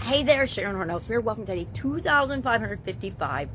Hey there, Sharon Horne-Ellstrom here. Welcome to day 2555.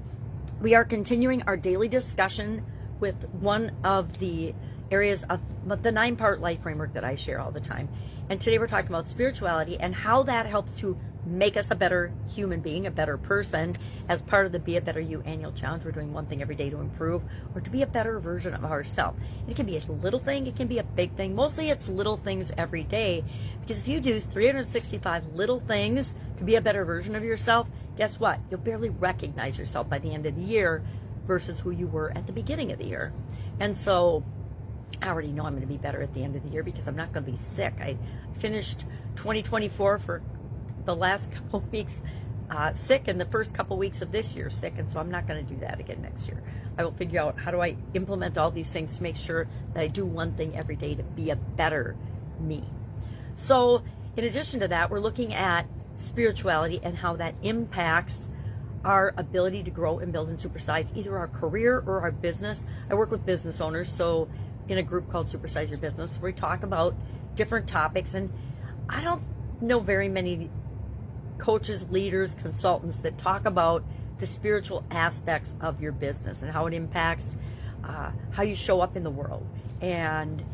We are continuing our daily discussion with one of the areas of the 9-part life framework that I share all the time. And today we're talking about spirituality and how that helps to make us a better human being, a better person, as part of the Be a Better You annual challenge. We're doing one thing every day to improve or to be a better version of ourselves. It can be a little thing, it can be a big thing. Mostly it's little things every day, because if you do 365 little things to be a better version of yourself, guess what? You'll barely recognize yourself by the end of the year versus who you were at the beginning of the year. And so I already know I'm going to be better at the end of the year because I'm not going to be sick. I finished 2024 for the last couple of weeks sick, and the first couple of weeks of this year sick, and so I'm not going to do that again next year. I will figure out how do I implement all these things to make sure that I do one thing every day to be a better me. So in addition to that, we're looking at spirituality and how that impacts our ability to grow and build and supersize either our career or our business. I work with business owners, so in a group called Supersize Your Business, where we talk about different topics, and I don't know very many coaches, leaders, consultants that talk about the spiritual aspects of your business and how it impacts how you show up in the world. And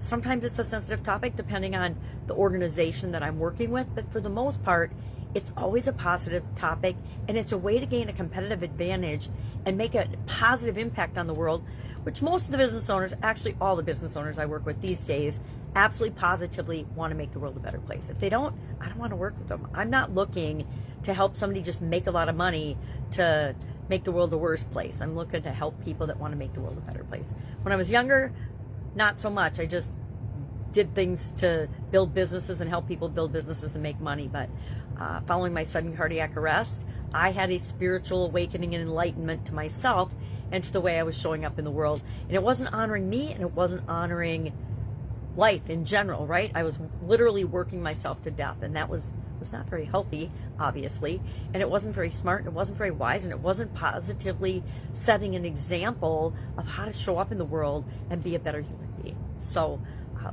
sometimes it's a sensitive topic depending on the organization that I'm working with, but for the most part, it's always a positive topic, and it's a way to gain a competitive advantage and make a positive impact on the world, which most of the business owners, actually all the business owners I work with these days, absolutely positively want to make the world a better place. If they don't, I don't want to work with them. I'm not looking to help somebody just make a lot of money to make the world a worse place. I'm looking to help people that want to make the world a better place. When I was younger, not so much. I just did things to build businesses and help people build businesses and make money. But following my sudden cardiac arrest, I had a spiritual awakening and enlightenment to myself and to the way I was showing up in the world. And it wasn't honoring me, and it wasn't honoring life in general, right? I was literally working myself to death, and that was not very healthy, obviously, and it wasn't very smart, and it wasn't very wise, and it wasn't positively setting an example of how to show up in the world and be a better human being. So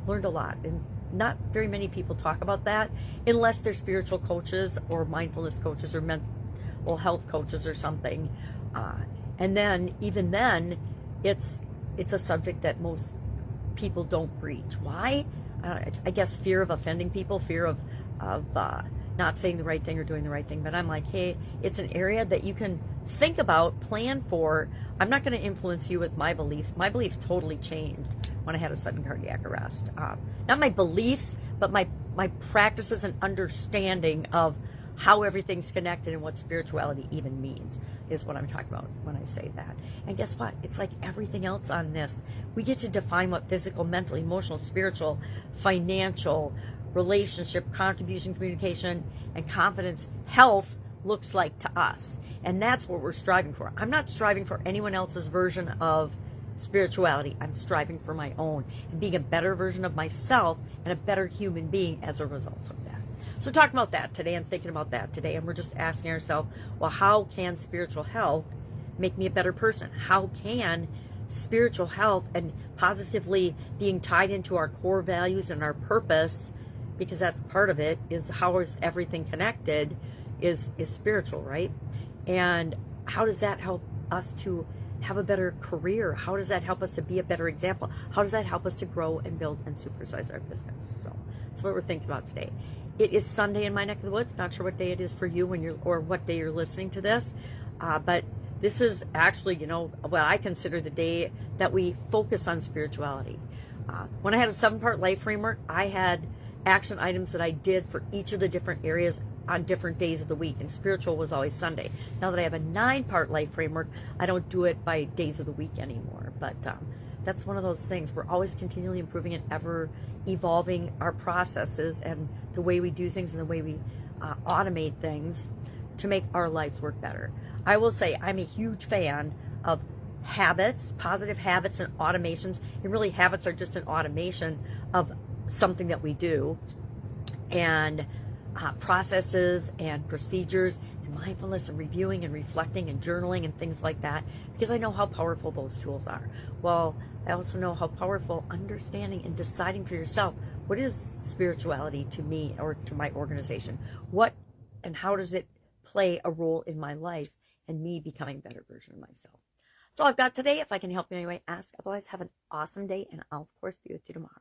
learned a lot, and not very many people talk about that unless they're spiritual coaches or mindfulness coaches or mental health coaches or something. And then even then, it's a subject that most people don't breach. Why? I guess fear of offending people, fear of not saying the right thing or doing the right thing. But I'm like, hey, it's an area that you can think about, plan for. I'm not going to influence you with my beliefs. My beliefs totally changed when I had a sudden cardiac arrest. Not my beliefs, but my practices and understanding of how everything's connected and what spirituality even means is what I'm talking about when I say that. And guess what? It's like everything else on this. We get to define what physical, mental, emotional, spiritual, financial, relationship, contribution, communication, and confidence, health looks like to us. And that's what we're striving for. I'm not striving for anyone else's version of spirituality. I'm striving for my own and being a better version of myself and a better human being as a result of that. So we're talking about that today and thinking about that today, and we're just asking ourselves, well, how can spiritual health make me a better person? How can spiritual health and positively being tied into our core values and our purpose, because that's part of it, is how is everything connected, is spiritual, right? And how does that help us to have a better career? How does that help us to be a better example? How does that help us to grow and build and supersize our business? So that's what we're thinking about today. It is Sunday in my neck of the woods. Not sure what day it is for you or what day you're listening to this, but this is actually, I consider the day that we focus on spirituality. When I had a 7-part life framework, I had action items that I did for each of the different areas on different days of the week, and spiritual was always Sunday. Now that I have a 9-part life framework, I don't do it by days of the week anymore, but that's one of those things. We're always continually improving and ever evolving our processes and the way we do things and the way we automate things to make our lives work better. I will say I'm a huge fan of habits, positive habits and automations. And really, habits are just an automation of something that we do. And processes and procedures and mindfulness and reviewing and reflecting and journaling and things like that, because I know how powerful those tools are. Well, I also know how powerful understanding and deciding for yourself what is spirituality to me or to my organization. What and how does it play a role in my life and me becoming a better version of myself. That's all I've got today. If I can help you in any way, ask. Otherwise, have an awesome day, and I'll, of course, be with you tomorrow.